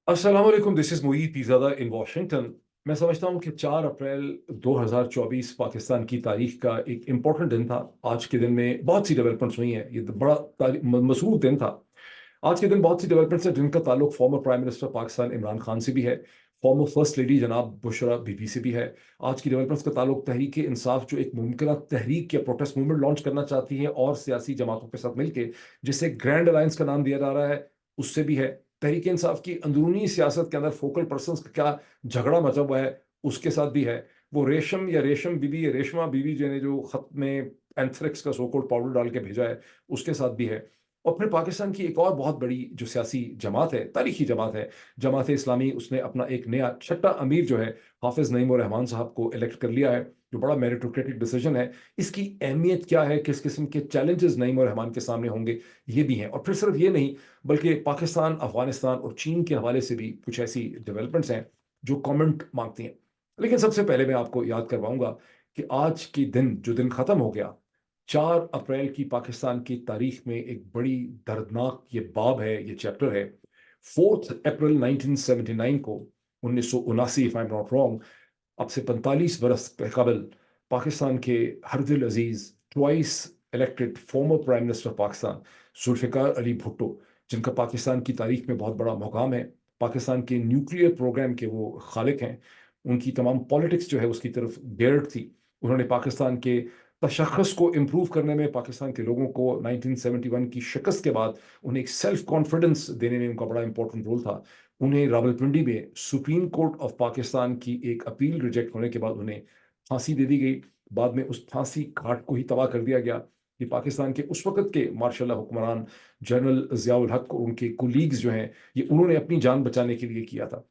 अस्सलाम वालेकुम, this is Moeed Pirzada in Washington. मैं समझता हूँ कि 4 अप्रैल 2024 पाकिस्तान की तारीख का एक इम्पोर्टेंट दिन था। आज के दिन में बहुत सी डेवलपमेंट्स हुई हैं। ये बड़ा मसरूफ़ दिन था। आज के दिन बहुत सी डेवलपमेंट्स हैं जिनका ताल्लुक farmer prime minister Pakistan Imran Khan से भी है, फॉर्मर फर्स्ट लेडी जनाब बुशरा बीबी से भी है। आज की डेवलपमेंट्स का ताल्लुक तहरीक इंसाफ जो एक मुमकिन तहरीक या प्रोटेस्ट मूवमेंट लॉन्च करना चाहती है और सियासी जमातों के साथ मिलकर, जिसे ग्रैंड अलायंस का नाम दिया जा रहा है, उससे भी है। तहरीक इंसाफ की अंदरूनी सियासत के अंदर फोकल पर्सन का क्या झगड़ा मचा हुआ है, उसके साथ भी है। वो रेशम या रेशम बीबी या रेशमा बीबी जी ने जो खत में एंथ्रेक्स का सोकोल्ड पाउडर डाल के भेजा है, उसके साथ भी है। और फिर पाकिस्तान की एक और बहुत बड़ी जो सियासी जमात है, तारीखी जमात है, जमात इस्लामी, उसने अपना एक नया छठा अमीर जो है हाफिज नईम उर रहमान साहब को इलेक्ट कर लिया है, जो बड़ा मेरिटोक्रेटिक डिसीजन है। इसकी अहमियत क्या है, किस किस्म के चैलेंजेस नईम उर रहमान के सामने होंगे, ये भी हैं। और फिर सिर्फ ये नहीं, बल्कि पाकिस्तान, अफगानिस्तान और चीन के हवाले से भी कुछ ऐसी डेवलपमेंट्स हैं जो कमेंट मांगती हैं। लेकिन सबसे पहले मैं आपको याद करवाऊंगा कि आज की दिन, जो दिन खत्म हो गया, 4 अप्रैल की पाकिस्तान की तारीख में एक बड़ी दर्दनाक ये बाब है, ये चैप्टर है। 4 अप्रैल 1979 को, 1979 if I am not wrong, अब से 45 बरस कबल, पाकिस्तान के हरदिल अजीज, twice elected former prime minister Pakistan, Zulfikar Ali Bhutto, जिनका पाकिस्तान की तारीख में बहुत बड़ा मुकाम है, पाकिस्तान के न्यूक्लियर प्रोग्राम के वो खालिक हैं, उनकी तमाम पॉलिटिक्स जो है उसकी तरफ गेयर्ड थी। उन्होंने पाकिस्तान के तशख़्ख़ुस को इम्प्रूव करने में, पाकिस्तान के लोगों को 1971 की शिकस्त के बाद उन्हें एक सेल्फ कॉन्फिडेंस देने में उनका बड़ा इंपॉर्टेंट रोल था। उन्हें रावलपिंडी में सुप्रीम कोर्ट ऑफ पाकिस्तान की एक अपील रिजेक्ट होने के बाद उन्हें फांसी दे दी गई। बाद में उस फांसी घाट को ही तबाह कर दिया गया। ये पाकिस्तान के उस वक़्त के मार्शल हुक्मरान जनरल ज़ियाउल हक और उनके कुलीग्स जो हैं, ये उन्होंने अपनी जान बचाने के लिए किया था।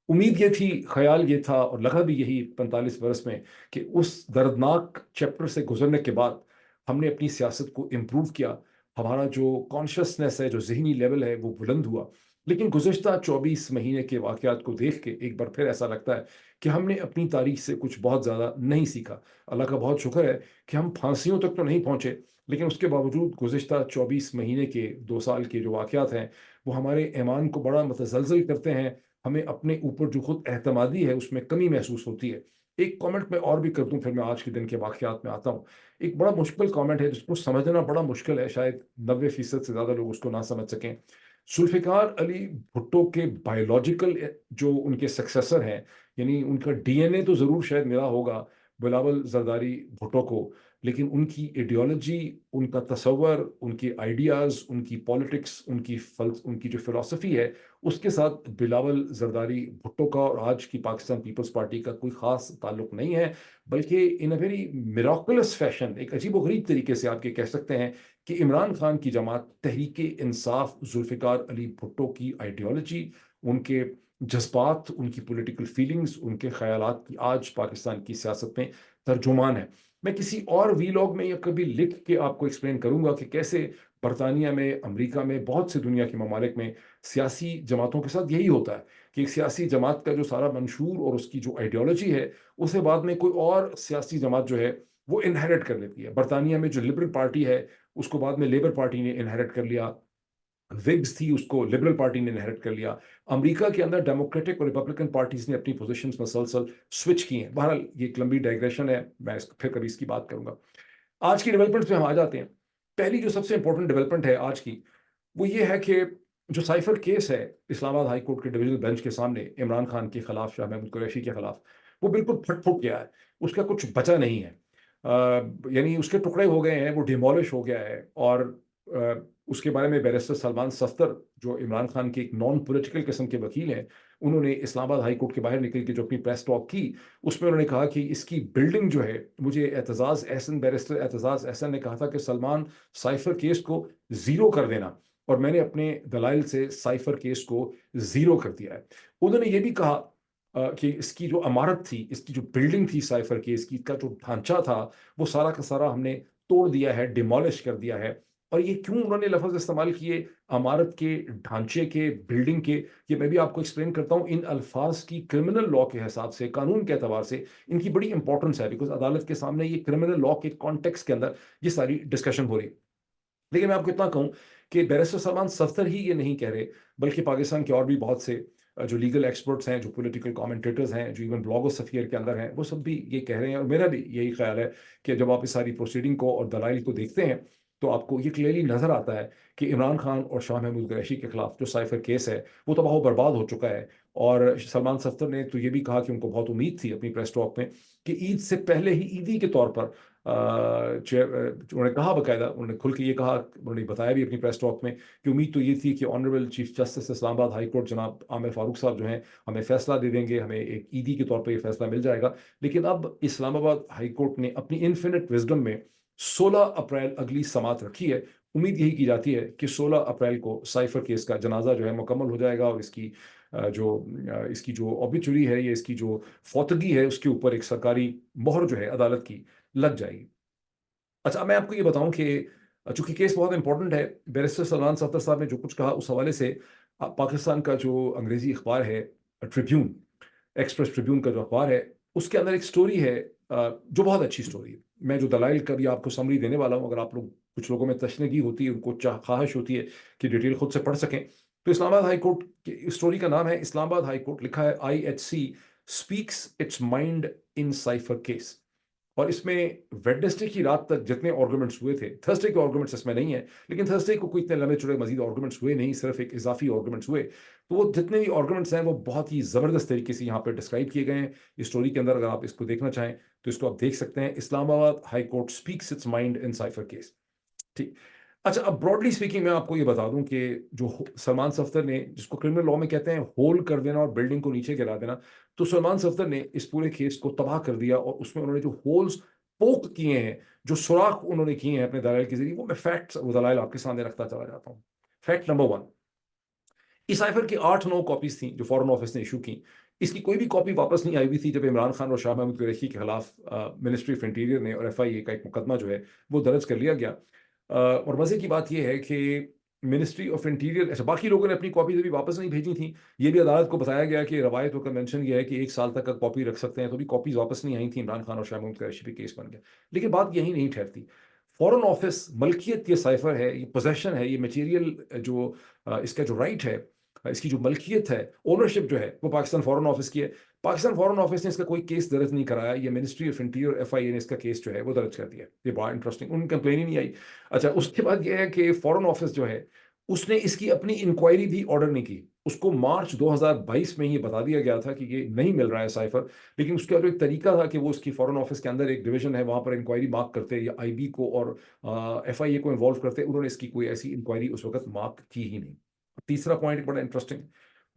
उम्मीद ये थी, ख्याल ये था और लगा भी यही 45 बरस में, कि उस दर्दनाक चैप्टर से गुजरने के बाद हमने अपनी सियासत को इम्प्रूव किया। हमारा जो कॉन्शियसनेस है, जो ज़हनी लेवल है, वो बुलंद हुआ। लेकिन गुज़श्ता 24 महीने के वाक़यात को देख के एक बार फिर ऐसा लगता है कि हमने अपनी तारीख से कुछ बहुत ज़्यादा नहीं सीखा। अल्लाह का बहुत शुक्र है कि हम फांसियों तक तो नहीं पहुँचे, लेकिन उसके बावजूद गुज़श्ता 24 महीने के, 2 साल के जो वाक़यात हैं, वो हमारे ईमान को बड़ा मुतज़लज़ल करते हैं। हमें अपने ऊपर जो खुद एतमादी है, उसमें कमी महसूस होती है। एक कमेंट मैं और भी कर दूँ, फिर मैं आज के दिन के वाक़यात में आता हूँ। एक बड़ा मुश्किल कमेंट है जिसको समझना बड़ा मुश्किल है, शायद 90% से ज़्यादा लोग उसको ना समझ सकें। जुल्फ़िकार अली भुट्टो के बायोलॉजिकल जो उनके सक्सेसर हैं, यानी उनका डीएनए तो ज़रूर शायद मिला होगा बिलावल ज़रदारी भुट्टो को, लेकिन उनकी आइडियोलॉजी, उनका तसव्वुर, उनके आइडियाज़, उनकी पॉलिटिक्स, उनकी जो फ़िलॉसफ़ी है, उसके साथ बिलावल ज़रदारी भुट्टो का और आज की पाकिस्तान पीपल्स पार्टी का कोई ख़ास ताल्लुक नहीं है। बल्कि इन अ वेरी मिराकुलस फ़ैशन, एक अजीब-ओ-गरीब तरीके से आप ये कह सकते हैं कि इमरान खान की जमात तहरीक-ए-इंसाफ, जुल्फ़िकार अली भुट्टो की आइडियोलॉजी, उनके जज़्बात, उनकी पॉलिटिकल फ़ीलिंग्स, उनके ख़यालात की आज पाकिस्तान की सियासत में तर्जुमान है। मैं किसी और वीलॉग में या कभी लिख के आपको एक्सप्लेन करूँगा कि कैसे बरतानिया में, अमेरिका में, बहुत से दुनिया के ममालिक में सियासी जमातों के साथ यही होता है कि एक सियासी जमात का जो सारा मंशूर और उसकी जो आइडियोलॉजी है, उसे बाद में कोई और सियासी जमात जो है, वो इनहेरिट कर लेती है। बरतानिया में जो लिबरल पार्टी है, उसको बाद में लेबर पार्टी ने इनहेरिट कर लिया। विग्स थी, उसको लिबरल पार्टी ने इनहेरिट कर लिया। अमेरिका के अंदर डेमोक्रेटिक और रिपब्लिकन पार्टीज़ ने अपनी पोज़ीशंस मसलसल स्विच की हैं। बहरहाल ये एक लंबी डाइग्रेशन है, मैं फिर कभी इसकी बात करूँगा। आज की डेवलपमेंट्स में हम आ जाते हैं। पहली जो सबसे इम्पोर्टेंट डेवलपमेंट है आज की, वो ये है कि जो साइफर केस है इस्लामाबाद हाई कोर्ट के डिवीजन बेंच के सामने इमरान खान के खिलाफ, शाह महमूद कुरैशी के खिलाफ, वो बिल्कुल फट-फुट गया है। उसका कुछ बचा नहीं है। यानी उसके टुकड़े हो गए हैं, वो डिमोलिश हो गया है। और अ, उसके बारे में बैरिस्टर सलमान सफ्दर, जो इमरान खान के एक नॉन पॉलिटिकल किस्म के वकील हैं, उन्होंने इस्लामाबाद हाई कोर्ट के बाहर निकल के जो अपनी प्रेस टॉक की, उसमें उन्होंने कहा कि इसकी बिल्डिंग जो है, मुझे बैरिस्टर एतजाज़ एहसन ने कहा था कि सलमान, साइफर केस को ज़ीरो कर देना, और मैंने अपने दलाइल से साइफर केस को ज़ीरो कर दिया है। उन्होंने ये भी कहा कि इसकी जो इमारत थी, इसकी जो बिल्डिंग थी साइफर केस की, इसका जो ढांचा था, वो सारा का सारा हमने तोड़ दिया है, डिमोलिश कर दिया है। और ये क्यों उन्होंने लफ़्ज़ इस्तेमाल किए, इमारत के, ढांचे के, बिल्डिंग के, ये मैं भी आपको एक्सप्लेन करता हूँ। इन अल्फ़ाज़ की क्रिमिनल लॉ के हिसाब से, कानून के एतबार से इनकी बड़ी इंपॉर्टेंस है, बिकॉज़ अदालत के सामने ये क्रिमिनल लॉ के कॉन्टेक्स्ट के अंदर ये सारी डिस्कशन हो रही है। लेकिन मैं आपको इतना कहूँ कि बैरिस्टर सलमान सफ्दर ही ये नहीं कह रहे, बल्कि पाकिस्तान के और भी बहुत से जो लीगल एक्सपर्ट्स हैं, जो पॉलिटिकल कमेंटेटर्स हैं, जो इवन ब्लॉगोस्फीयर के अंदर हैं, वो सब भी ये कह रहे हैं, और मेरा भी यही ख्याल है कि जब आप इस सारी प्रोसीडिंग को और दलाइल को देखते हैं तो आपको ये क्लियरली नजर आता है कि इमरान खान और शाह महमूद कुरैशी के खिलाफ जो साइफर केस है वो तबाह बर्बाद हो चुका है। और सलमान सफ्तर ने तो ये भी कहा कि उनको बहुत उम्मीद थी अपनी प्रेस टॉक में कि ईद से पहले ही ईदी के तौर पर उन्होंने कहा, बाकायदा उन्होंने खुल के ये कहा, उन्होंने बताया भी अपनी प्रेस टॉक में कि उम्मीद तो ये थी कि honourable chief justice Islamabad high court जनाब आमिर फारूक साहब जो हैं हमें फैसला दे देंगे, हमें एक ईदी के तौर पर ये फैसला मिल जाएगा। लेकिन अब इस्लामाबाद हाई कोर्ट ने अपनी इन्फिनिट विजडम में 16 अप्रैल अगली समात रखी है। उम्मीद यही की जाती है कि 16 अप्रैल को साइफर केस का जनाजा जो है मुकम्मल हो जाएगा और इसकी जो ऑबिचुरी है या इसकी जो फौतगी है उसके ऊपर एक सरकारी मोहर जो है अदालत की लग जाएगी। अच्छा, मैं आपको ये बताऊं कि चूंकि केस बहुत इंपॉर्टेंट है, बैरिस्टर सलमान सफ्दर साहब ने जो कुछ कहा उस हवाले से पाकिस्तान का जो अंग्रेजी अखबार है ट्रिब्यून, एक्सप्रेस ट्रिब्यून का जो अखबार है, उसके अंदर एक स्टोरी है जो बहुत अच्छी स्टोरी है। मैं जो दलाइल का भी आपको समरी देने वाला हूँ, अगर आप लोग, कुछ लोगों में तशनगी होती है, उनको ख्वाहिश होती है कि डिटेल खुद से पढ़ सकें, तो इस्लामाबाद हाई कोर्ट की स्टोरी का नाम है इस्लामाबाद हाई कोर्ट, लिखा है IHC speaks it's mind in cipher case. और इसमें वेडनेसडे की रात तक जितने आर्गुमेंट्स हुए थे, थर्सडे के आर्गुमेंट्स इसमें नहीं है, लेकिन थर्सडे को कोई इतने लंबे चौड़े मजीद आर्गुमेंट्स हुए नहीं, सिर्फ एक इजाफी आर्गुमेंट्स हुए। तो वो जितने भी आर्गुमेंट्स हैं वो बहुत ही ज़बरदस्त तरीके से यहाँ पे डिस्क्राइब किए गए हैं इस स्टोरी के अंदर। अगर आप इसको देखना चाहें तो इसको आप देख सकते हैं, Islamabad high court speaks it's mind in cipher case. ठीक। अच्छा, अब ब्रॉडली स्पीकिंग मैं आपको ये बता दूं कि जो सलमान सफ्दर ने, जिसको क्रिमिनल लॉ में कहते हैं होल कर देना और बिल्डिंग को नीचे गिरा देना, तो सलमान सफ्दर ने इस पूरे केस को तबाह कर दिया। और उसमें उन्होंने जो होल्स पोक किए हैं, जो सुराख उन्होंने किए हैं अपने दलाइल के जरिए, वो मैं फैक्ट्स वो दलाइल आपके सामने रखता चला जाता हूँ। फैक्ट नंबर 1, इस साइफर की 8-9 कॉपीज थी जो फॉरेन ऑफिस ने इशू की। इसकी कोई भी कॉपी वापस नहीं आई हुई थी जब इमरान खान और शाह महमूद कुरैशी के खिलाफ मिनिस्ट्री ऑफ इंटीरियर ने और FIA का एक मुकदमा जो है वो दर्ज कर लिया गया। और मजे की बात यह है कि मिनिस्ट्री ऑफ इंटीरियर, अच्छा, बाकी लोगों ने अपनी कॉपी भी वापस नहीं भेजी थी। ये भी अदालत को बताया गया कि रवायत और कन्वेंशन ये है कि 1 साल तक का कॉपी रख सकते हैं, तो भी कॉपीज वापस नहीं आई थी। इमरान खान और शाह महमूद कुरैशी पे केस बन गया। लेकिन बात यही नहीं ठहरती। फॉरेन ऑफिस मलकियत, ये साइफर है, ये पोजेशन है, ये मटेरियल जो इसका जो राइट है, इसकी जो मलकियत है, ओनरशिप जो है, वो पाकिस्तान फॉरेन ऑफिस की है। पाकिस्तान फॉरेन ऑफिस ने इसका कोई केस दर्ज नहीं कराया, ये मिनिस्ट्री ऑफ इंटीरियर FIA ने इसका केस जो है वो दर्ज कर दिया। ये बड़ा इंटरेस्टिंग, उन कंप्लेन ही नहीं आई। अच्छा, उसके बाद ये है कि फॉरेन ऑफिस जो है उसने इसकी अपनी इंक्वायरी भी ऑर्डर नहीं की। उसको मार्च 2022 में ये बता दिया गया था कि ये नहीं मिल रहा है साइफर, लेकिन उसका जो एक तरीका था कि वो उसकी फॉरेन ऑफिस के अंदर एक डिवीजन है, वहां पर इंक्वायरी मार्क करते या IB को और FIA को इन्वॉल्व करते, उन्होंने इसकी कोई ऐसी इंक्वायरी उस वक्त मार्क की ही नहीं। तीसरा पॉइंट बड़ा इंटरेस्टिंग,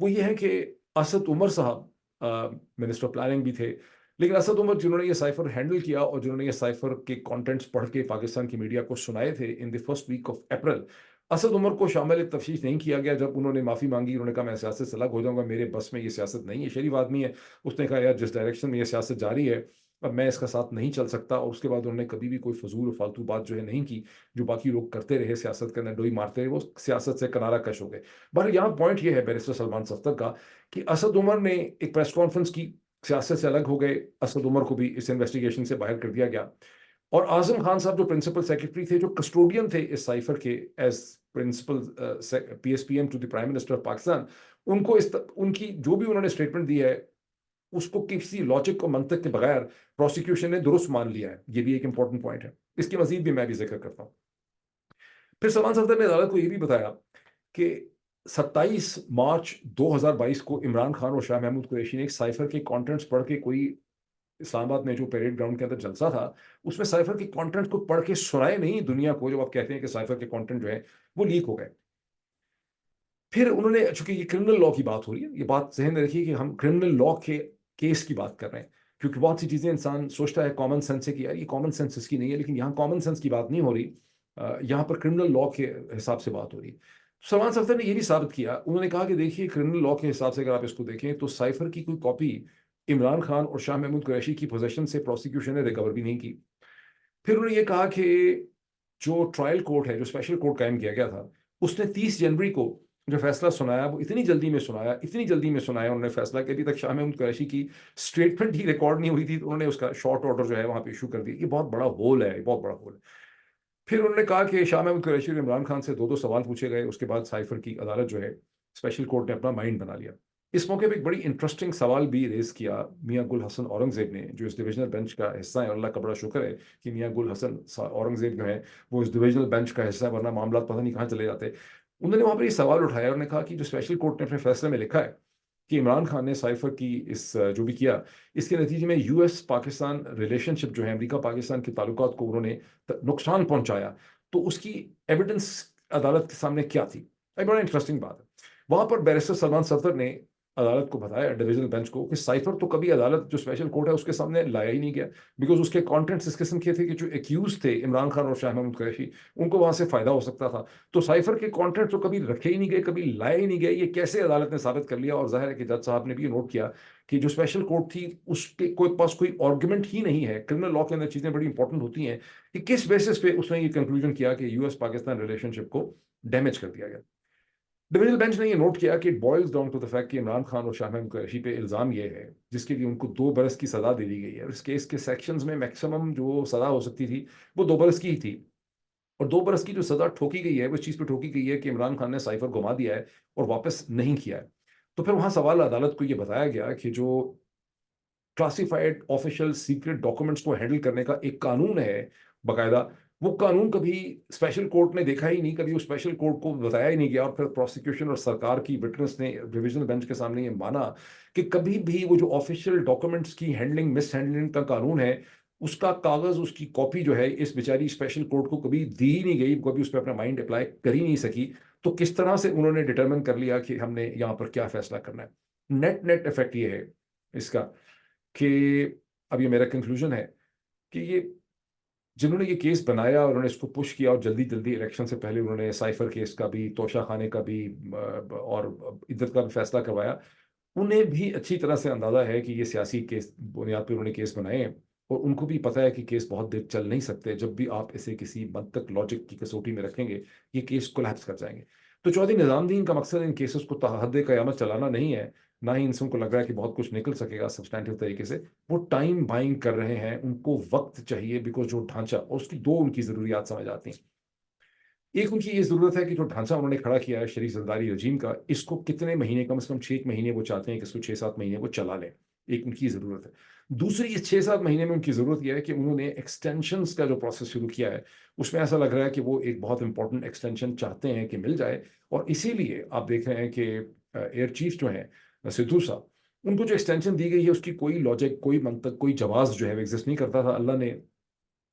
वो ये है कि असद उमर साहब मिनिस्टर प्लानिंग भी थे, लेकिन असद उमर जिन्होंने ये साइफर हैंडल किया और जिन्होंने ये साइफर के कंटेंट्स पढ़ के पाकिस्तान की मीडिया को सुनाए थे in the first week of April, Asad Umar को शामिल तफ्तीश नहीं किया गया। जब उन्होंने माफ़ी मांगी, उन्होंने कहा मैं सियासत से अलग हो जाऊंगा, मेरे बस में ये सियासत नहीं है, शरीफ आदमी है। उसने कहा यार जिस डायरेक्शन में ये सियासत जारी है अब मैं इसका साथ नहीं चल सकता। और उसके बाद उन्होंने कभी भी कोई फजूल और फालतू बात जो है नहीं की, जो बाकी लोग करते रहे सियासत के अंदर डोई मारते रहे, वो सियासत से किनारा कश हो गए। बहर यहाँ पॉइंट ये है बैरिस्टर सलमान सफ्दर का कि असद उमर ने एक प्रेस कॉन्फ्रेंस की, सियासत से अलग हो गए, असद उमर को भी इस इन्वेस्टिगेशन से बाहर कर दिया गया। और आजम खान साहब जो प्रिंसिपल सेक्रेटरी थे, जो कस्टोडियन थे इस साइफर के, as principal PSPM to the prime minister of Pakistan, उनको उनकी जो भी उन्होंने स्टेटमेंट दी है उसको किसी लॉजिक को मंतक के बगैर प्रोसिक्यूशन ने दुरुस्त मान लिया है। ये भी एक इंपॉर्टेंट पॉइंट है, इसकी मजीद भी मैं भी जिक्र करता हूँ। फिर सलमान सफ्दर ने अदालत को यह भी बताया कि 27 मार्च 2022 को इमरान खान और शाह महमूद कुरैशी ने एक साइफर के कंटेंट्स पढ़ के, कोई इस्लामाबाद में जो परेड ग्राउंड के अंदर जलसा था उसमें साइफर के कंटेंट को पढ़ के सुनाए नहीं दुनिया को, जब आप कहते हैं कि साइफर के कंटेंट जो है वो लीक हो गए। फिर उन्होंने, चूंकि ये क्रिमिनल लॉ की बात हो रही है, ये बात जहन में रखिए कि हम क्रिमिनल लॉ के केस की बात कर रहे हैं, क्योंकि बहुत सी चीजें इंसान सोचता है कॉमन सेंस से कि यार ये कॉमन सेंस इसकी नहीं है, लेकिन यहाँ कॉमन सेंस की बात नहीं हो रही, यहाँ पर क्रिमिनल लॉ के हिसाब से बात हो रही है। सलमान सफ्दर ने ये भी साबित किया, उन्होंने कहा कि देखिए क्रिमिनल लॉ के हिसाब से अगर आप इसको देखें तो साइफर की कोई कॉपी इमरान खान और शाह महमूद कुरैशी की पोजेशन से प्रोसिक्यूशन ने रिकवर भी नहीं की। फिर उन्होंने ये कहा कि जो ट्रायल कोर्ट है, जो स्पेशल कोर्ट कायम किया गया था, उसने 30 जनवरी को जो फैसला सुनाया वो इतनी जल्दी में सुनाया, इतनी जल्दी में सुनाया उन्होंने फैसला कि अभी तक शाह महमूद कुरैशी की स्टेटमेंट ही रिकॉर्ड नहीं हुई थी, तो उन्होंने उसका शॉर्ट ऑर्डर जो है वहां पे इशू कर दिया। ये बहुत बड़ा होल है, ये बहुत बड़ा होल है। फिर उन्होंने कहा कि शाह महमूद कुरैशी और इमरान खान से दो दो सवाल पूछे गए, उसके बाद साइफर की अदालत जो है, स्पेशल कोर्ट ने अपना माइंड बना लिया। इस मौके पे एक बड़ी इंटरेस्टिंग सवाल भी रेज किया मियां गुल हसन औरंगजेब ने, जो इस डिविजनल बेंच का हिस्सा है। अल्लाह का बड़ा शुक्र है कि मियां गुल हसन औरंगजेब जो है वो इस डिविजनल बेंच का हिस्सा है, वरना मामला पता नहीं कहाँ चले जाते। उन्होंने वहां पर ये सवाल उठाया, उन्होंने कहा कि जो स्पेशल कोर्ट ने अपने फैसले में लिखा है कि इमरान खान ने साइफर की इस जो भी किया, इसके नतीजे में यूएस पाकिस्तान रिलेशनशिप जो है, अमेरिका पाकिस्तान के ताल्लुकात को उन्होंने नुकसान पहुंचाया, तो उसकी एविडेंस अदालत के सामने क्या थी। एक बड़ा इंटरेस्टिंग बात है। वहां पर बैरिस्टर सलमान सफदर ने अदालत को बताया, डिविजनल बेंच को, कि साइफर तो कभी अदालत जो स्पेशल कोर्ट है उसके सामने लाया ही नहीं गया, बिकॉज उसके कंटेंट्स इस किस्म के थे कि जो एक्यूज थे इमरान खान और शाह महमूद कुरैशी, उनको वहां से फायदा हो सकता था। तो साइफर के कंटेंट तो कभी रखे ही नहीं गए, कभी लाए ही नहीं गए। ये कैसे अदालत ने साबित कर लिया? और जाहिर है कि जज साहब ने भी नोट किया कि जो स्पेशल कोर्ट थी उसके कोई पास कोई आर्गुमेंट ही नहीं है। क्रिमिनल लॉ के अंदर चीजें बड़ी इंपॉर्टेंट होती हैं कि किस बेसिस पे उसने ये कंक्लूजन किया कि यूएस पाकिस्तान रिलेशनशिप को डैमेज कर दिया गया। डिविजनल बेंच ने ये नोट किया कि it boils down to the fact कि इमरान खान और शाह महमूद कुरैशी पे इल्जाम ये है, जिसके लिए उनको 2 बरस की सजा दे दी गई है। और इस केस के सेक्शंस में मैक्सिमम जो सजा हो सकती थी वो 2 बरस की ही थी। और 2 बरस की जो सजा ठोकी गई है वो इस चीज पे ठोकी गई है कि इमरान खान ने साइफर घुमा दिया है और वापस नहीं किया है। तो फिर वहां सवाल अदालत को ये बताया गया कि जो क्लासिफाइड ऑफिशियल सीक्रेट डॉक्यूमेंट्स को हैंडल करने का एक कानून है बाकायदा, वो कानून कभी स्पेशल कोर्ट ने देखा ही नहीं, कभी उस स्पेशल कोर्ट को बताया ही नहीं गया। और फिर प्रोसिक्यूशन और सरकार की विटनेस ने डिविजनल बेंच के सामने ये माना कि कभी भी वो जो ऑफिशियल डॉक्यूमेंट्स की हैंडलिंग मिस हैंडलिंग का कानून है, उसका कागज, उसकी कॉपी जो है इस बेचारी स्पेशल कोर्ट को कभी दी ही नहीं गई, कभी उस पर अपना माइंड अप्लाई कर ही नहीं सकी। तो किस तरह से उन्होंने डिटरमिन कर लिया कि हमने यहाँ पर क्या फैसला करना है? नेट नेट इफेक्ट ये है इसका कि अब ये मेरा कंक्लूजन है कि ये जिन्होंने ये केस बनाया और उन्होंने इसको पुश किया और जल्दी जल्दी इलेक्शन से पहले उन्होंने साइफर केस का भी, तोशा खाने का भी और इधर का भी फैसला करवाया, उन्हें भी अच्छी तरह से अंदाजा है कि ये सियासी केस बुनियाद पर उन्होंने केस बनाए हैं। और उनको भी पता है कि केस बहुत देर चल नहीं सकते। जब भी आप इसे किसी मंतक लॉजिक की कसौटी में रखेंगे, ये केस कोलैप्स कर जाएंगे। तो चौधरी निजामुद्दीन का मकसद इन केसेस को हद क़यामत चलाना नहीं है, ना ही इनसे उनको लग रहा है कि बहुत कुछ निकल सकेगा सब्सटैंटिव तरीके से। वो टाइम बाइंग कर रहे हैं, उनको वक्त चाहिए, बिकॉज जो ढांचा, और उसकी दो उनकी जरूरियात समझ आती हैं। एक उनकी ये जरूरत है कि जो ढांचा उन्होंने खड़ा किया है शरीफ जरदारी रजीम का, इसको कितने महीने, कम से कम 6 महीने वो चाहते हैं कि इसको 6-7 महीने वो चला लें। एक उनकी जरूरत है। दूसरी, इस 6-7 महीने में उनकी जरूरत यह है कि उन्होंने एक्सटेंशंस का जो प्रोसेस शुरू किया है, उसमें ऐसा लग रहा है कि वो एक बहुत इंपॉर्टेंट एक्सटेंशन चाहते हैं कि मिल जाए। और इसीलिए आप देख रहे हैं कि एयर चीफ जो है सिद्धू साहब, उनको जो एक्सटेंशन दी गई है उसकी कोई लॉजिक, कोई मंतक, कोई जवाब जो है वो एग्जिस्ट नहीं करता था। अल्लाह ने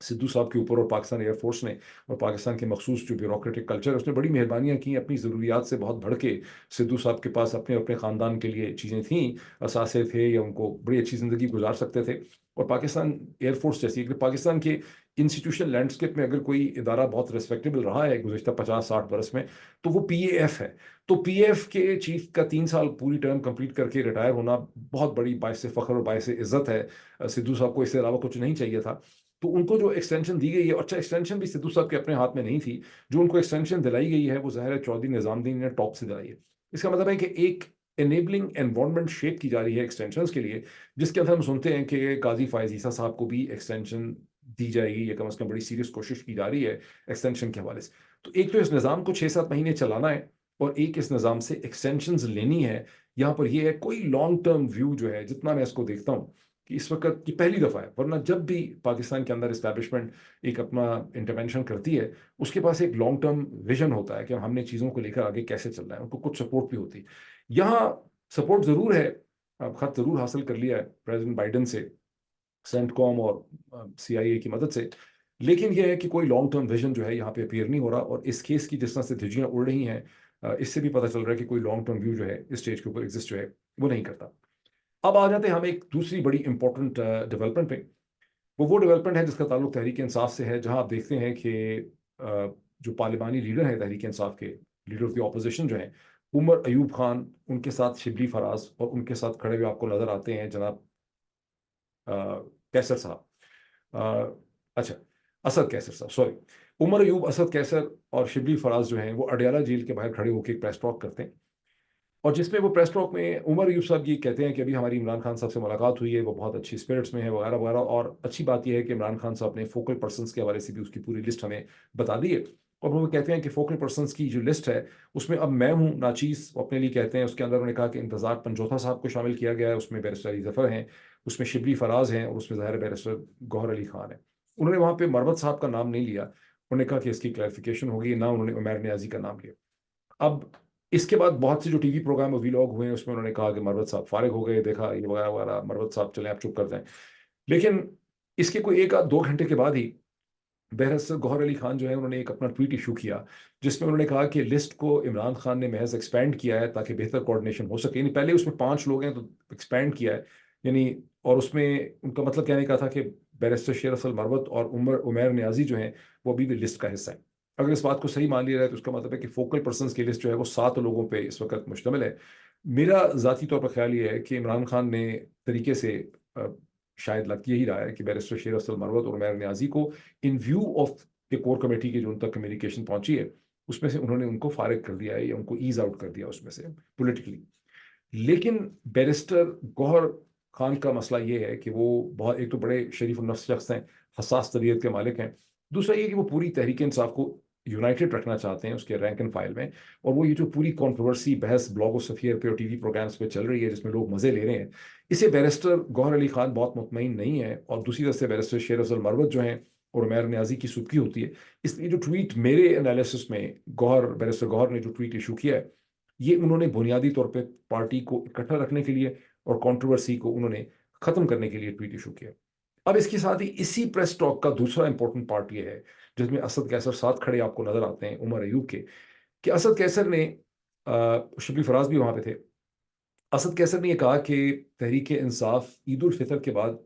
सिद्धू साहब के ऊपर और पाकिस्तान एयरफोर्स ने और पाकिस्तान के मखसूस जो ब्यूरोक्रेटिक कल्चर है उसने बड़ी मेहरबानियां की। अपनी ज़रूरियात से बहुत बढ़ के सिद्धू साहब के पास अपने अपने ख़ानदान के लिए चीज़ें थीं, असासे थे, या उनको बड़ी अच्छी ज़िंदगी गुजार सकते थे। और पाकिस्तान एयरफोर्स जैसी, अगर पाकिस्तान के इंस्टीट्यूशनल लैंडस्केप में अगर कोई इदारा बहुत रिस्पेक्टेबल रहा है गुज़श्ता 50-60 बरस में, तो वो PAF है। तो PAF के चीफ का 3 साल पूरी टर्म कंप्लीट करके रिटायर होना बहुत बड़ी बायस फ़ख्र और बायस इज़्ज़त है। सिद्धू साहब को इससे अलावा कुछ नहीं चाहिए था। तो उनको जो एक्सटेंशन दी गई है, अच्छा एक्सटेंशन भी सिद्धू साहब के अपने हाथ में नहीं थी, जो उनको एक्सटेंशन दिलाई गई है वो ज़ाहिर है चौधरी निजामुद्दीन ने टॉप से दिलाई है। इसका मतलब है कि एक एनेबलिंग एनवायरनमेंट शेप की जा रही है एक्सटेंशन के लिए, जिसके अंदर हम सुनते हैं कि काजी फायज ईसा साहब को भी एक्सटेंशन दी जाएगी, या कम अज़ कम बड़ी सीरियस कोशिश की जा रही है एक्सटेंशन के हवाले से। तो एक तो इस निज़ाम को 6-7 महीने चलाना है, और एक इस निज़ाम से एक्सटेंशन लेनी है। यहाँ पर यह है कोई लॉन्ग टर्म व्यू जो है, जितना मैं इसको देखता हूँ कि इस वक्त की पहली दफा है, वरना जब भी पाकिस्तान के अंदर इस्टेब्लिशमेंट एक अपना इंटरवेंशन करती है, उसके पास एक लॉन्ग टर्म विजन होता है कि हमने चीज़ों को लेकर आगे कैसे चलना है। उनको कुछ सपोर्ट भी होती है। यहाँ सपोर्ट ज़रूर है, खत ज़रूर हासिल कर लिया है प्रेसिडेंट बाइडन से, सेंटकॉम और CIA की मदद से, लेकिन यह है कि कोई लॉन्ग टर्म विजन जो है यहाँ पे अपीयर नहीं हो रहा। और इस केस की जिस तरह से धज्जियां उड़ रही हैं, इससे भी पता चल रहा है कि कोई लॉन्ग टर्म व्यू जो है इस स्टेज के ऊपर एग्जिस्ट जो है वो नहीं करता। अब आ जाते हैं हम एक दूसरी बड़ी इंपॉर्टेंट डेवलपमेंट पे। वो डेवलपमेंट है जिसका ताल्लुक तहरीक इंसाफ से है, जहां आप देखते हैं कि जो पार्लिमानी लीडर है तहरीक इंसाफ के, लीडर ऑफ द ऑपोजिशन जो है उमर अयूब खान, उनके साथ शिबली फराज, और उनके साथ खड़े हुए आपको नजर आते हैं जनाब कैसर साहब, अच्छा, असद कैसर साहब, सॉरी, उमर अयूब, असद कैसर और शिबली फराज जो हैं वो अडयाला जेल के बाहर खड़े होकर एक प्रेस टॉक करते हैं। और जिसमें वो प्रेस टॉक में उमर अयूब साहब ये कहते हैं कि अभी हमारी इमरान खान साहब से मुलाकात हुई है, वो बहुत अच्छी स्पिरिट्स में है, वगैरह वगैरह। और अच्छी बात यह है कि इमरान खान साहब ने फोकल पर्सन्स के हवाले से भी उसकी पूरी लिस्ट हमें बता दी है। और वो कहते हैं कि फोकल पर्सनस की जो लिस्ट है उसमें अब मैं हूँ नाचीज, वो अपने लिए कहते हैं। उसके अंदर उन्होंने कहा कि इंतजार पंजोथा साहब को शामिल किया गया है, उसमें बैरिस्टर अली जफर हैं, उसमें शिबली फराज हैं और उसमें ज़ाहिर बैरिस्टर गौहर अली खान है। उन्होंने वहाँ पे मरवत साहब का नाम नहीं लिया, उन्होंने कहा कि इसकी क्लैरिफिकेशन होगी, ना उन्होंने उमैर नियाजी का नाम लिया। अब इसके बाद बहुत से जो टीवी प्रोग्राम वीलॉग हुए हैं उसमें उन्होंने कहा कि मरवत साहब फारिग हो गए, देखा ये वगैरह वगैरह, मरवत साहब चले आप चुप कर जाएं। लेकिन इसके कोई एक आध 2 घंटे के बाद ही बैरिस्टर गौहर अली खान जो है उन्होंने एक अपना ट्वीट इशू किया, जिसमें उन्होंने कहा कि लिस्ट को इमरान खान ने महज एक्सपेंड किया है ताकि बेहतर कोऑर्डिनेशन हो सके। यानी पहले उसमें 5 लोग हैं तो एक्सपेंड किया है, यानी, और उसमें उनका मतलब कहने का था कि बैरिस्टर शेर अफजल मरवत और उमैर नियाजी जो हैं वो अभी भी लिस्ट का हिस्सा है। अगर इस बात को सही मान लिया जाए तो उसका मतलब है कि फोकल पर्सन की लिस्ट जो है वो 7 लोगों पर इस वक्त मुश्तमिल है। मेरा ज़ाती तौर पर ख्याल ये है कि इमरान खान ने तरीके से, शायद लग यही रहा है कि बैरिस्टर शेर अफजल मरवत और उमैर नियाजी को इन व्यू ऑफ के कोर कमेटी की जो उन तक कम्युनिकेशन पहुंची है उसमें से उन्होंने उनको फारिग कर दिया है या उनको ईज आउट कर दिया उसमें से पॉलिटिकली। लेकिन बैरिस्टर गौहर खान का मसला ये है कि वो बहुत, एक तो बड़े शरीफ नफ्स शख्स हैं, हसास तबीयत के मालिक हैं, दूसरा ये कि वो पूरी तहरीक इंसाफ को यूनाइटेड रखना चाहते हैं उसके रैंक एंड फाइल में। और वो ये जो पूरी कंट्रोवर्सी बहस ब्लॉग सफ़ीर पे और टीवी प्रोग्राम्स पे चल रही है जिसमें लोग मजे ले रहे हैं, इसे बैरिस्टर गौहर अली खान बहुत मुतमईन नहीं है। और दूसरी तरफ से बैरिस्टर शेर अफजल मरवत जो हैं और उमैर नियाजी की सुबकी होती है। इसलिए जो ट्वीट मेरे एनालिसिस में बैरिस्टर गौहर ने जो ट्वीट इशू किया है, ये उन्होंने बुनियादी तौर पे पार्टी को इकट्ठा रखने के लिए और कंट्रोवर्सी को उन्होंने खत्म करने के लिए ट्वीट इशू किया। अब इसके साथ ही इसी प्रेस टॉक का दूसरा इंपॉर्टेंट पार्ट ये है जिसमें असद कैसर साथ खड़े आपको नजर आते हैं उमर अयूब के, कि असद कैसर ने, शिबली फराज भी वहां पे थे, असद कैसर ने यह कहा कि तहरीक इंसाफ ईद उल फितर के बाद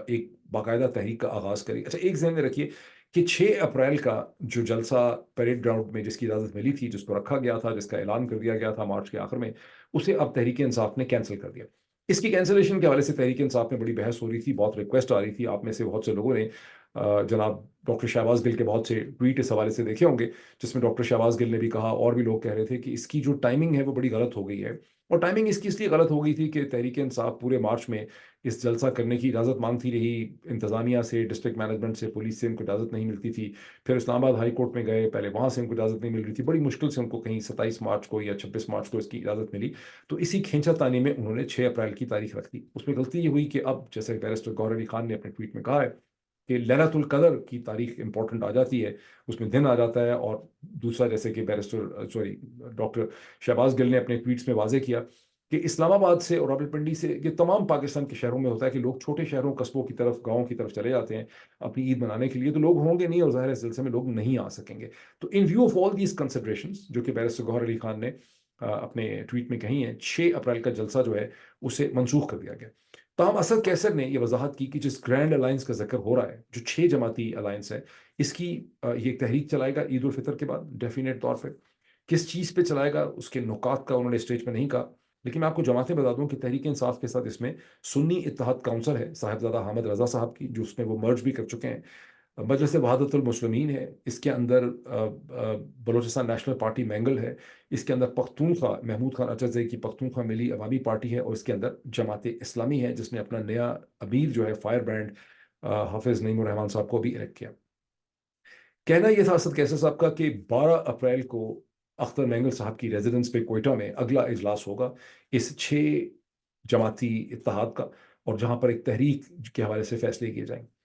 एक बाकायदा तहरीक का आगाज करेगी। अच्छा, एक ज़हन में रखिए कि 6 अप्रैल का जो जलसा परेड ग्राउंड में जिसकी इजाज़त मिली थी, जिसको रखा गया था, जिसका ऐलान कर दिया गया था मार्च के आखिर में, उसे अब तहरीक इंसाफ ने कैंसिल कर दिया। इसकी कैंसिलेशन के हवाले से तहरीक इंसाफ में बड़ी बहस हो रही थी, बहुत रिक्वेस्ट आ रही थी। आप में से बहुत से लोगों ने जनाब डॉक्टर शहबाज गिल के बहुत से ट्वीट इस हवाले से देखे होंगे, जिसमें डॉक्टर शहबाज गिल ने भी कहा और भी लोग कह रहे थे कि इसकी जो टाइमिंग है वो बड़ी गलत हो गई है। और टाइमिंग इसकी इसलिए गलत हो गई थी कि तहरीक इंसाफ पूरे मार्च में इस जलसा करने की इजाज़त मांगती रही, इंतज़ामिया से, डिस्ट्रिक्ट मैनेजमेंट से, पुलिस से उनको इजाज़त नहीं मिलती थी। फिर इस्लामाबाद हाई कोर्ट में गए, पहले वहाँ से उनको इजाज़त नहीं मिल रही थी, बड़ी मुश्किल से उनको कहीं 27 मार्च को या 26 मार्च को इसकी इजाज़त मिली। तो इसी खींचातानी में उन्होंने 6 अप्रैल की तारीख रख दी। उसमें गलती ये हुई कि अब, जैसे बैरिस्टर गौहर अली खान ने अपने ट्वीट में कहा है कि लैलतुल कदर की तारीख इंपॉर्टेंट आ जाती है, उसमें दिन आ जाता है। और दूसरा, जैसे कि डॉक्टर शहबाज गिल ने अपने ट्वीट्स में वाजे किया कि इस्लामाबाद से और रावलपिंडी से, ये तमाम पाकिस्तान के शहरों में होता है कि लोग छोटे शहरों, कस्बों की तरफ, गाँव की तरफ चले जाते हैं अपनी ईद मनाने के लिए, तो लोग होंगे नहीं और ज़ाहिर है इस सिलसिले में लोग नहीं आ सकेंगे। तो इन view of all these considerations जो कि बैरिस्टर गौहर अली खान ने अपने ट्वीट में कही हैं, 6 अप्रैल का जलसा जो है उसे मनसूख कर दिया गया। ताहम असद कैसर ने यह वजाहत की कि जिस ग्रैंड अलायंस का जिक्र हो रहा है, जो 6 जमाती अलायंस है, इसकी ये तहरीक चलाएगा ईद उल फितर के बाद डेफिनेट तौर पर। किस चीज़ पे चलाएगा उसके नुकात का उन्होंने स्टेज पे नहीं कहा, लेकिन मैं आपको जमातें बता दूं कि तहरीक इंसाफ के साथ इसमें सुन्नी इत्तेहाद काउंसिल है साहिबजादा हामिद रजा साहब की, जो उसमें वो मर्ज भी कर चुके हैं। मजलिस वहादतुल मुस्लिमीन है, इसके अंदर बलूचिस्तान नेशनल पार्टी मैंगल है, इसके अंदर पख्तूनख्वा, महमूद खान अचरजई की पख्तूनख्वा मिली अवामी पार्टी है, और इसके अंदर जमात इस्लामी है जिसने अपना नया अमीर जो है फायर ब्रांड हाफिज नईमुर रहमान साहब को भी इलेक्ट किया। कहना यह था असद कैसर साहब का कि 12 अप्रैल को अख्तर मैंगल साहब की रेजिडेंस पे कोयटा में अगला इजलास होगा इस 6 जमाती इत्तेहाद का, और जहां पर एक तहरीक के हवाले से फैसले किए जाएंगे।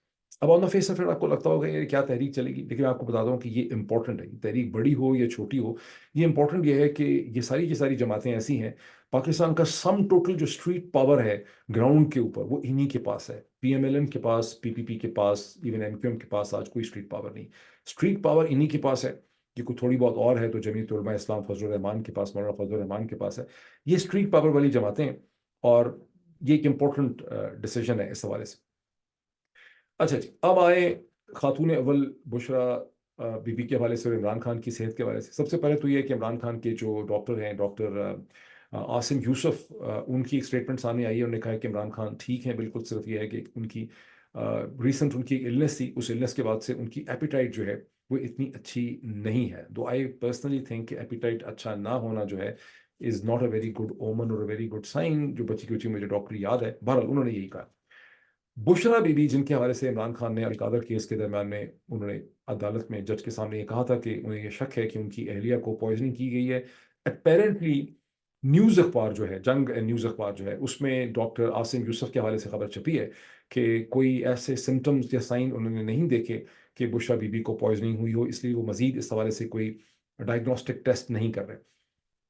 अब ऑन द फेस फिर आपको लगता होगा ये क्या तहरीक चलेगी, लेकिन मैं आपको बता दूं कि ये इंपॉर्टेंट है। तहरीक बड़ी हो या छोटी हो, ये इंपॉर्टेंट ये है कि ये सारी की सारी जमातें ऐसी हैं, पाकिस्तान का सम टोटल जो स्ट्रीट पावर है ग्राउंड के ऊपर, वो इन्हीं के पास है। पीएमएलएन के पास, पीपीपी के पास, इवन एमक्यूएम के पास आज कोई स्ट्रीट पावर नहीं। स्ट्रीट पावर इन्हीं के पास है। ये कोई थोड़ी बहुत और है तो जमीयत उलमा इस्लाम फजल रहमान के पास, मौलाना फजल रहमान के पास है। ये स्ट्रीट पावर वाली जमातें हैं, और ये एक इंपॉर्टेंट डिसीजन है इस हवाले से। अच्छा जी, अब आए खातून अव्वल बुशरा बीबी के हवाले से और इमरान खान की सेहत के हवाले से। सबसे पहले तो ये है कि इमरान खान के जो डॉक्टर हैं, डॉक्टर आसिम यूसुफ, उनकी एक स्टेटमेंट सामने आई है। उन्होंने कहा है कि इमरान खान ठीक है बिल्कुल, सिर्फ ये है कि उनकी रिसेंट उनकी इलनेस थी, उस इलनेस के बाद से उनकी एपिटाइट जो है वो इतनी अच्छी नहीं है। दो आई पर्सनली थिंक कि एपिटाइट अच्छा ना होना जो है is not a very good ओमन और अ वेरी गुड साइन। जो बची कुची मुझे डॉक्टर याद है, बहरहाल उन्होंने यही कहा। बुशरा बीबी, जिनके हवाले से इमरान खान ने अलकादर केस के दरम्यान में उन्होंने अदालत में जज के सामने ये कहा था कि उन्हें ये शक है कि उनकी अहलिया को पॉइजनिंग की गई है। अपेरेंटली न्यूज़ अखबार जो है, जंग न्यूज़ अखबार जो है, उसमें डॉक्टर आसिम यूसुफ के हवाले से खबर छपी है कि कोई ऐसे सिम्टम्स या साइन उन्होंने नहीं देखे कि बुशरा बीबी को पॉइजनिंग हुई हो, इसलिए वो मजीद इस हवाले से कोई डायग्नोस्टिक टेस्ट नहीं कर रहे।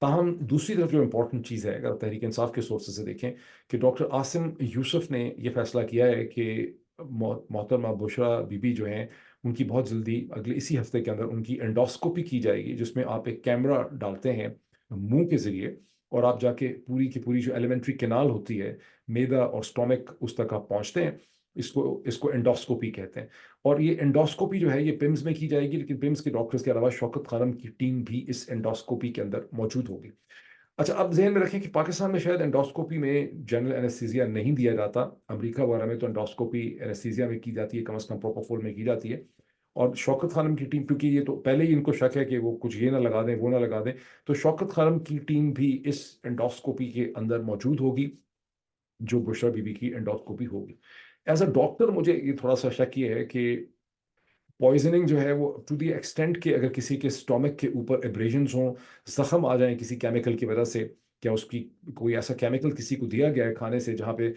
ताहम दूसरी तरफ जो इम्पोर्टेंट चीज़ है, अगर तहरीक इंसाफ के सोर्सेज से देखें, कि डॉक्टर आसिम यूसुफ ने यह फैसला किया है कि मोहतरमा बुशरा बीबी जो हैं, उनकी बहुत जल्दी अगले इसी हफ्ते के अंदर उनकी एंडोस्कोपी की जाएगी, जिसमें आप एक कैमरा डालते हैं मुंह के ज़रिए और आप जाके पूरी की पूरी जो एलिमेंट्री कैनाल होती है, मैदा और स्टोमक, उस तक आप पहुँचते हैं। इसको इसको एंडोस्कोपी कहते हैं। और ये एंडोस्कोपी जो है ये पिम्स में की जाएगी, लेकिन पिम्स के डॉक्टर्स के अलावा शौकत खानम की टीम भी इस एंडोस्कोपी के अंदर मौजूद होगी। अच्छा, अब ज़हन में रखें कि पाकिस्तान में शायद एंडोस्कोपी में जनरल एनेस्थीसिया नहीं दिया जाता। अमेरिका वगैरह में तो एंडोस्कोपी एनेस्थीसिया में की जाती है, कम से कम प्रोपोफोल में की जाती है। और शौकत खानम की टीम, क्योंकि ये तो पहले ही इनको शक है कि वो कुछ ये ना लगा दें, वो ना लगा दें, तो शौकत खानम की टीम भी इस एंडोस्कोपी के अंदर मौजूद होगी, जो बुशरा बीबी की एंडोस्कोपी होगी। एज अ डॉक्टर मुझे ये थोड़ा सा शक ये है कि पॉइजनिंग जो है वो टू दी एक्सटेंट कि अगर किसी के स्टोमक के ऊपर एब्रेजन्स हों, जख्म आ जाए किसी केमिकल की वजह से, क्या उसकी कोई ऐसा केमिकल किसी को दिया गया है खाने से जहाँ पे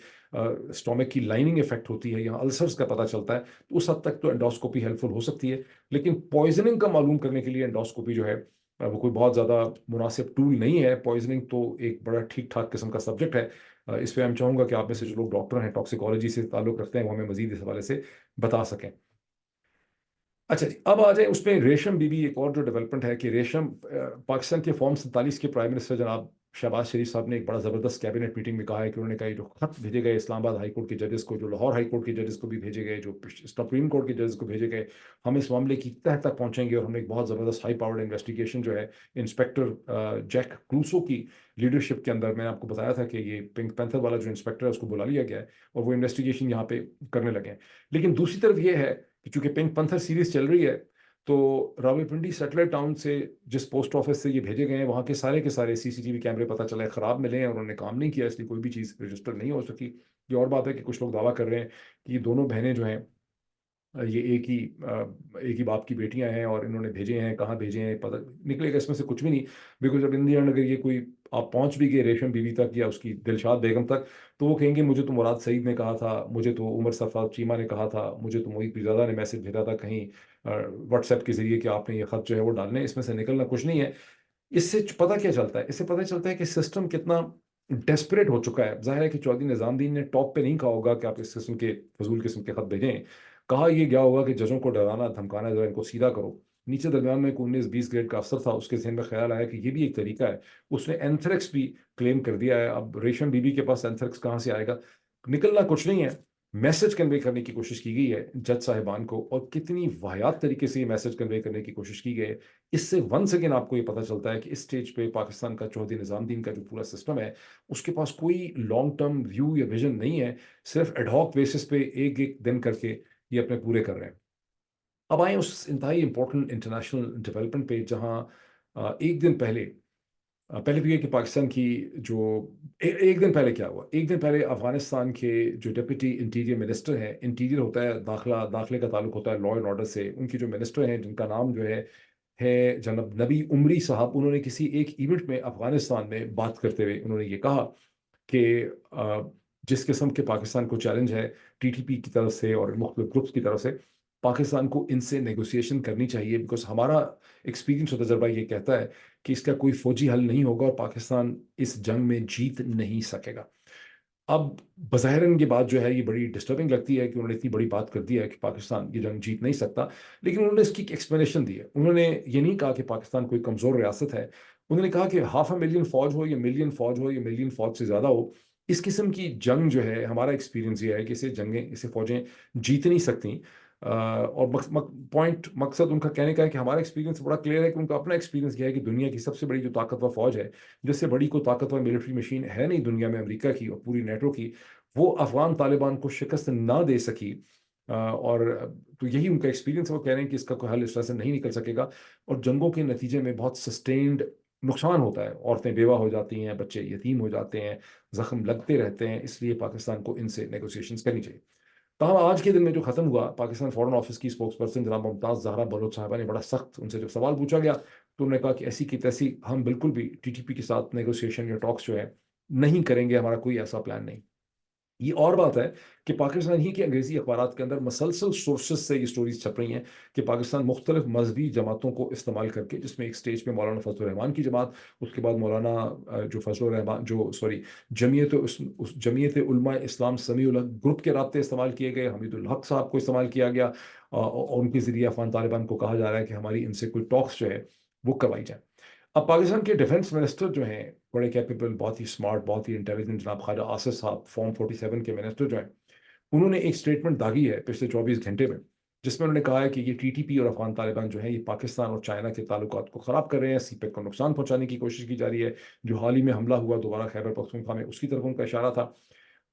स्टोमक की लाइनिंग इफेक्ट होती है, यहाँ अल्सर्स का पता चलता है, तो उस हद तक तो एंडोस्कोपी हेल्पफुल हो सकती है। लेकिन पॉइजनिंग का मालूम करने के लिए एंडोस्कोपी जो है वो कोई बहुत ज़्यादा मुनासिब टूल नहीं है। पॉइजनिंग तो एक बड़ा ठीक ठाक किस्म का सब्जेक्ट है। इस पर हम चाहूँगा कि आप में से जो लोग डॉक्टर हैं, टॉक्सिकोलॉजी से ताल्लुक़ रखते हैं, वो हमें मजीद इस हवाले से बता सकें। अच्छा जी, अब आ जाए उसमें रेशम बीबी। एक और जो डेवलपमेंट है कि रेशम पाकिस्तान के फॉर्म 47 के प्राइम मिनिस्टर जनाब शहबाज शरीफ साहब ने एक बड़ा ज़बरदस्त कैबिनेट मीटिंग में कहा है कि उन्होंने कहा, ये जो खत भेजे गए इस्लामाबाद हाई कोर्ट के जजेस को, जो लाहौर हाई कोर्ट के जजेस को भी भेजे गए, जो सुप्रीम कोर्ट के जजेस को भेजे गए, हम इस मामले की तह तक पहुंचेंगे और हमने एक बहुत ज़बरदस्त हाई पावर्ड इन्वेस्टिगेशन जो है इंस्पेक्टर जैक क्रूसो की लीडरशिप के अंदर, मैंने आपको बताया था कि ये पिंक पैंथर वाला जो इंस्पेक्टर है उसको बुला लिया गया है और वो इन्वेस्टिगेशन यहाँ पे करने लगे हैं। लेकिन दूसरी तरफ ये है कि चूंकि पिंक पैंथर सीरीज चल रही है, तो रावलपिंडी सैटेलाइट टाउन से जिस पोस्ट ऑफिस से ये भेजे गए हैं, वहाँ के सारे सीसीटीवी कैमरे पता चला है ख़राब मिले हैं और उन्होंने काम नहीं किया, इसलिए कोई भी चीज़ रजिस्टर नहीं हो सकी। ये और बात है कि कुछ लोग दावा कर रहे हैं कि ये दोनों बहनें जो हैं, ये एक ही बाप की बेटियां हैं और इन्होंने भेजे हैं, कहाँ भेजे हैं पता निकलेगा इसमें से कुछ भी नहीं। बिकॉज जब इन दी एंड अगर ये कोई आप पहुंच भी गए रेशम बीवी तक या उसकी दिलशाद बेगम तक, तो वो कहेंगे मुझे तो मुराद सईद ने कहा था, मुझे तो उमर सफ़ाद चीमा ने कहा था, मुझे तो मोहित पीरज़ादा ने मैसेज भेजा था कहीं व्हाट्सएप के जरिए कि आपने ये खत जो है वो डालने, इसमें से निकलना कुछ नहीं है। इससे पता क्या चलता है? इससे पता चलता है कि सिस्टम कितना डेस्परेट हो चुका है। जाहिर है कि चौधरी निजामुद्दीन ने टॉप पे नहीं कहा होगा कि आप इस किस्म के फजूल किस्म के खत भेजें। कहा यह गया होगा कि जजों को डराना धमकाना, जरा इनको सीधा करो। नीचे दरमियान में एक 19-20 ग्रेड का अफसर था, उसके जहन में ख्याल आया कि ये भी एक तरीका है। उसने एंथ्रेक्स भी क्लेम कर दिया है। अब रेशम बीबी के पास एंथ्रेक्स कहाँ से आएगा? निकलना कुछ नहीं है। मैसेज कन्वे करने की कोशिश की गई है जज साहिबान को, और कितनी वाहियात तरीके से ये मैसेज कन्वे करने की कोशिश की गई है। इससे वंस अगेन आपको ये पता चलता है कि इस स्टेज पे पाकिस्तान का चौधरी निजामुद्दीन का जो पूरा सिस्टम है, उसके पास कोई लॉन्ग टर्म व्यू या विजन नहीं है। सिर्फ एडहॉक बेसिस पे एक एक दिन करके ये अपने पूरे कर रहे हैं। अब आए उस इंतहाई इंपॉर्टेंट इंटरनेशनल डेवलपमेंट पे, जहां एक दिन पहले, पहले भी है कि पाकिस्तान की जो एक दिन पहले क्या हुआ, एक दिन पहले अफगानिस्तान के जो डिप्टी इंटीरियर मिनिस्टर हैं, इंटीरियर होता है दाखिले का ताल्लुक होता है लॉ एंड ऑर्डर से, उनकी जो मिनिस्टर हैं जिनका नाम जो है जनाब नबी उमरी साहब, उन्होंने किसी एक इवेंट में अफगानिस्तान में बात करते हुए उन्होंने ये कहा कि जिस किस्म के पाकिस्तान को चैलेंज है टीटीपी की तरफ से और मुख्तलिफ ग्रुप्स की तरफ से, पाकिस्तान को इनसे नेगोशिएशन करनी चाहिए। बिकॉज हमारा एक्सपीरियंस और तजर्बा ये कहता है कि इसका कोई फौजी हल नहीं होगा और पाकिस्तान इस जंग में जीत नहीं सकेगा। अब बज़ाहिर इनकी बात जो है ये बड़ी डिस्टर्बिंग लगती है कि उन्होंने इतनी बड़ी बात कर दी है कि पाकिस्तान ये जंग जीत नहीं सकता, लेकिन उन्होंने इसकी एक एक्सप्लेनेशन दी है। उन्होंने ये नहीं कहा कि पाकिस्तान कोई कमज़ोर रियासत है। उन्होंने कहा कि 500,000 फौज हो या मिलियन फौज हो या मिलियन फौज से ज़्यादा हो, इस किस्म की जंग जो है, हमारा एक्सपीरियंस ये है कि इसे फौजें जीत नहीं सकती। और मकसद उनका कहने का है कि हमारा एक्सपीरियंस बड़ा क्लियर है कि उनका अपना एक्सपीरियंस यह है कि दुनिया की सबसे बड़ी जो ताकतवर फौज है, जिससे बड़ी कोई ताकतवर मिलिट्री मशीन है नहीं दुनिया में, अमेरिका की और पूरी नेटो की, वो अफगान तालिबान को शिकस्त ना दे सकी। और तो यही उनका एक्सपीरियंस है। वो कह रहे हैं कि इसका कोई हल इस तरह से नहीं निकल सकेगा और जंगों के नतीजे में बहुत सस्टेन्ड नुकसान होता है। औरतें बेवा हो जाती हैं, बच्चे यतीम हो जाते हैं, जख्म लगते रहते हैं। इसलिए पाकिस्तान को इनसे नेगोशिएशंस करनी चाहिए। ताहम आज के दिन में जो खत्म हुआ, पाकिस्तान फॉरेन ऑफिस की स्पोक्स पर्सन जनाब मुमताज़ ज़हरा बलोच साहबा ने बड़ा सख्त उनसे जब सवाल पूछा गया तो उन्होंने कहा कि ऐसी की तैसी हम बिल्कुल भी टीटीपी के साथ नेगोशिएशन या टॉक्स जो है नहीं करेंगे, हमारा कोई ऐसा प्लान नहीं। ये और बात है कि पाकिस्तान ही के अंग्रेजी अखबारात के अंदर मसलसल सोर्सेज से ये स्टोरीज छप रही हैं कि पाकिस्तान मुख्तलिफ मजहबी जमातों को इस्तेमाल करके, जिसमें एक स्टेज पे मौलाना फजल रहमान की जमात, उसके बाद मौलाना जो फजल रहमान जो सॉरी जमीयत उलमा इस्लाम समीउल हक ग्रुप के राब्ते इस्तेमाल किए गए, हमीदुल हक साहब को इस्तेमाल किया गया और उनके जरिए अफगान तालिबान को कहा जा रहा है कि हमारी इनसे कोई टॉक्स जो है वो करवाई जाए। अब पाकिस्तान के डिफेंस मिनिस्टर जो हैं बड़े कैपेबल, बहुत ही स्मार्ट, बहुत ही इंटेलिजेंट जनाब ख्वाजा आसिफ साहब, फॉर्म 47 के मिनिस्टर जो हैं, उन्होंने एक स्टेटमेंट दागी है पिछले 24 घंटे में, जिसमें उन्होंने कहा है कि ये टीटीपी और अफगान तालिबान जो है ये पाकिस्तान और चाइना के ताल्लुकात को ख़राब कर रहे हैं, सीपेक को नुकसान पहुंचाने की कोशिश की जा रही है। जो हाल ही में हमला हुआ दोबारा खैबर पख्तूनख्वा में, उसकी तरफ उनका इशारा था।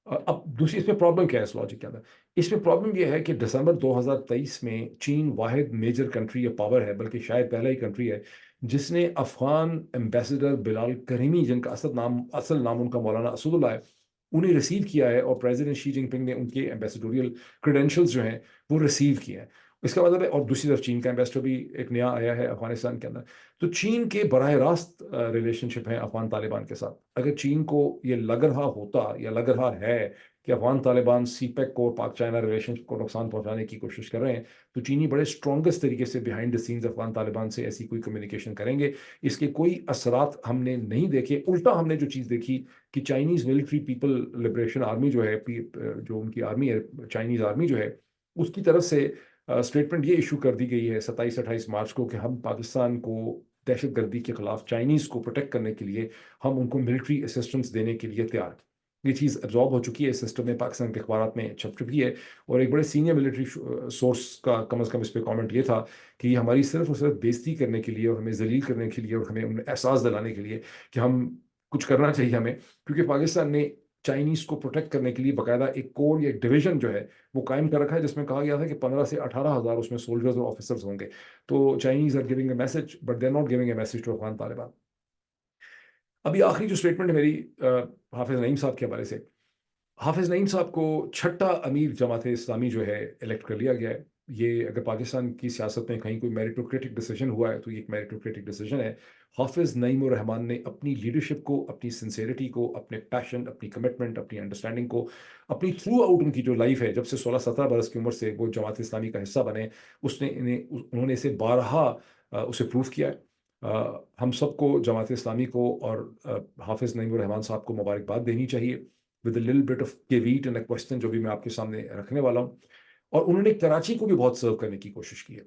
अब दूसरी इसमें प्रॉब्लम क्या है इस लॉजिक के अंदर? इसमें प्रॉब्लम यह है कि दिसंबर 2023 में चीन वाहिद मेजर कंट्री या पावर है, बल्कि शायद पहला ही कंट्री है जिसने अफगान एम्बेसडर बिलाल करीमी, जिनका असल नाम उनका मौलाना असदुल्ला है, उन्हें रिसीव किया है और प्रेसिडेंट शी जिनपिंग ने उनके एम्बेसडोरियल क्रेडेंशियल्स जो हैं वो रिसीव किए हैं। इसका मतलब है, और दूसरी तरफ चीन का एम्बेसडर भी एक नया आया है अफगानिस्तान के अंदर। तो चीन के बराह रास्त रिलेशनशिप है अफगान तालिबान के साथ। अगर चीन को ये लग रहा होता या लग रहा है कि अफगान तालिबान सीपेक को और पाक चाइना रिलेशनशिप को नुकसान पहुंचाने की कोशिश कर रहे हैं, तो चीनी बड़े स्ट्रॉन्गेस्ट तरीके से behind the scenes Afghan Taliban से ऐसी कोई कम्युनिकेशन करेंगे। इसके कोई असरात हमने नहीं देखे। उल्टा हमने जो चीज़ देखी कि Chinese military people liberation army जो है, जो उनकी आर्मी है, चाइनीज़ आर्मी जो है, उसकी तरफ से स्टेटमेंट ये इशू कर दी गई है 27-28 मार्च को कि हम पाकिस्तान को दहशतगर्दी के खिलाफ चाइनीज़ को प्रोटेक्ट करने के लिए हम उनको मिलिट्री असिस्टेंस देने के लिए तैयार हैं। ये चीज़ एब्जॉर्ब हो चुकी है इस सिस्टम में, पाकिस्तान के अखबार में छप चुकी है। और एक बड़े सीनियर मिलिट्री सोर्स का कम अज़ कम इस पर कॉमेंट ये था कि ये हमारी सिर्फ और सिर्फ बेइज्जती करने के लिए और हमें जलील करने के लिए और हमें उन्हें एहसास दिलाने के लिए कि हम कुछ करना चाहिए हमें, क्योंकि पाकिस्तान ने चाइनीज़ को प्रोटेक्ट करने के लिए बाकायदा एक कोर या एक डिवीजन जो है वो कायम कर रखा है, जिसमें कहा गया था कि 15 से 18 हज़ार उसमें सोल्जर्स और ऑफिसर्स होंगे। तो Chinese are giving a message but they are not giving a message to Afghan Taliban. अभी आखिरी जो स्टेटमेंट है मेरी हाफिज नईम साहब के हवाले से, हाफिज नईम साहब को छठा अमीर जमात इस्लामी जो है इलेक्ट कर लिया गया है। ये अगर पाकिस्तान की सियासत में कहीं कोई मेरिटोक्रेटिक डिसीजन हुआ है तो ये एक मेरिटोक्रेटिक डिसीजन है। हाफिज नईम उर रहमान ने अपनी लीडरशिप को, अपनी सिंसेरिटी को, अपने पैशन, अपनी कमिटमेंट, अपनी अंडरस्टैंडिंग को, अपनी थ्रू आउट उनकी जो लाइफ है, जब से 16-17 बरस की उम्र से वो जमात इस्लामी का हिस्सा बने, उन्होंने इसे बारहा उसे प्रूव किया है। हम सबको, जमात इस्लामी को और हाफिज नईम उर रहमान साहब को मुबारकबाद देनी चाहिए with little bit of caveat and question जो भी मैं आपके सामने रखने वाला हूँ। और उन्होंने कराची को भी बहुत सर्व करने की कोशिश की है।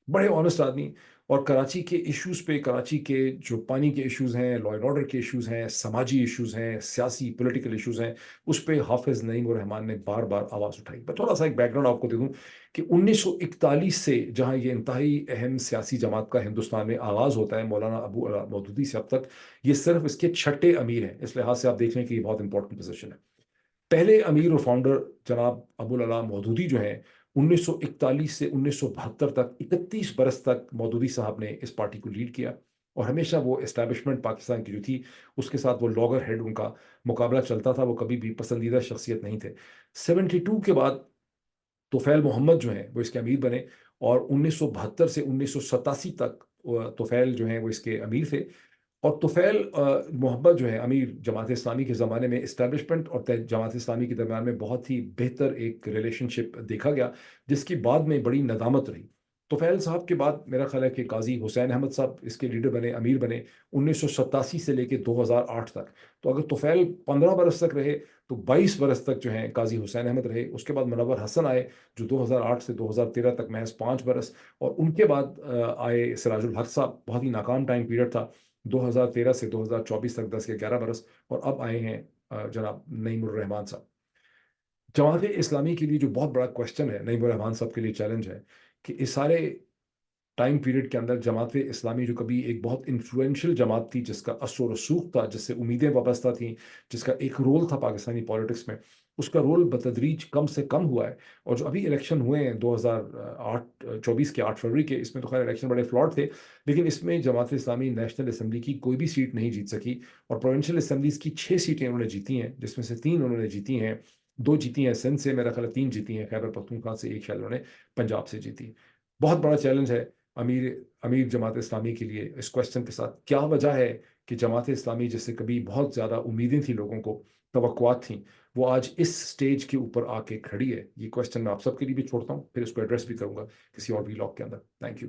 बड़े ऑनेस्ट आदमी, और कराची के इश्यूज पे, कराची के जो पानी के इश्यूज हैं, लॉ एंड ऑर्डर के इश्यूज हैं, समाजी इश्यूज हैं, सियासी पॉलिटिकल इश्यूज हैं, उस पे हाफिज नईम उर रहमान ने बार बार आवाज़ उठाई। मैं थोड़ा सा एक बैकग्राउंड आपको दे दूं कि 1941 से जहां ये इंतहाई अहम सियासी जमात का हिंदुस्तान में आगाज़ होता है मौलाना अबू अला मौदूदी से अब तक, ये सिर्फ इसके छठे अमीर हैं। इस लिहाज से आप देख लें कि ये बहुत इंपॉर्टेंट पोजीशन है। पहले अमीर और फाउंडर जनाब अबुल अला मौदूदी जो हैं, 1941 से 1972 तक 31 बरस तक मौदूदी साहब ने इस पार्टी को लीड किया। और हमेशा वो एस्टैब्लिशमेंट पाकिस्तान की जो थी उसके साथ वो लॉगर हेड उनका मुकाबला चलता था, वो कभी भी पसंदीदा शख्सियत नहीं थे। 72 के बाद तोफैल मोहम्मद जो हैं वो इसके अमीर बने, और 1972 से 1987 तक तोफैल जो हैं वो इसके अमीर थे। और तुफैल मोहब्बत जो है अमीर जमात इस्लामी के ज़माने में इस्टेब्लिशमेंट और जमात इस्लामी के दरमियान में बहुत ही बेहतर एक रिलेशनशिप देखा गया, जिसकी बाद में बड़ी नदामत रही। तुफैल साहब के बाद मेरा ख्याल है कि काजी हुसैन अहमद साहब इसके लीडर बने, अमीर बने 1987 से लेकर 2008 तक। तो अगर तुफैल 15 बरस तक रहे तो 22 बरस तक जो है काजी हुसैन अहमद रहे। उसके बाद मुनव्वर हसन आए जो 2008 से 2013 तक महज 5 बरस। और उनके बाद आए सिराजुल हक साहब, बहुत ही नाकाम टाइम पीरियड था 2013 से 2024 तक, 10 या 11 बरस। और अब आए हैं जनाब नईमुर रहमान साहब। जमात इस्लामी के लिए जो बहुत बड़ा क्वेश्चन है, नईमुर रहमान साहब के लिए चैलेंज है कि इस सारे टाइम पीरियड के अंदर जमात इस्लामी जो कभी एक बहुत इन्फ्लुएंशियल जमात थी, जिसका असर और रसूख था, जिससे उम्मीदें वाबस्ता थी, जिसका एक रोल था पाकिस्तानी पॉलिटिक्स में, उसका रोल बतदरीज कम से कम हुआ है। और जो अभी इलेक्शन हुए हैं 2024 के 8 फरवरी के, इसमें तो खैर इलेक्शन बड़े फ्लॉड थे, लेकिन इसमें जमात इस्लामी नेशनल असम्बली की कोई भी सीट नहीं जीत सकी। और प्रोविंशियल असम्बलीज की 6 सीटें उन्होंने जीती हैं, जिसमें से 3 उन्होंने जीती हैं 2 जीती हैं सिंध से, मेरा ख्याल है 3 जीती हैं खैबर पख्तूनख्वा से, एक शायद उन्होंने पंजाब से जीती। बहुत बड़ा चैलेंज है अमीर अमीर जमात इस्लामी के लिए इस क्वेश्चन के साथ। क्या वजह है कि जमात इस्लामी जिससे कभी बहुत ज़्यादा उम्मीदें थी लोगों को, तवक्कुआत थी, वो आज इस स्टेज के ऊपर आके खड़ी है? ये क्वेश्चन मैं आप सबके लिए भी छोड़ता हूँ, फिर इसको एड्रेस भी करूंगा किसी और व्लॉग के अंदर। Thank you.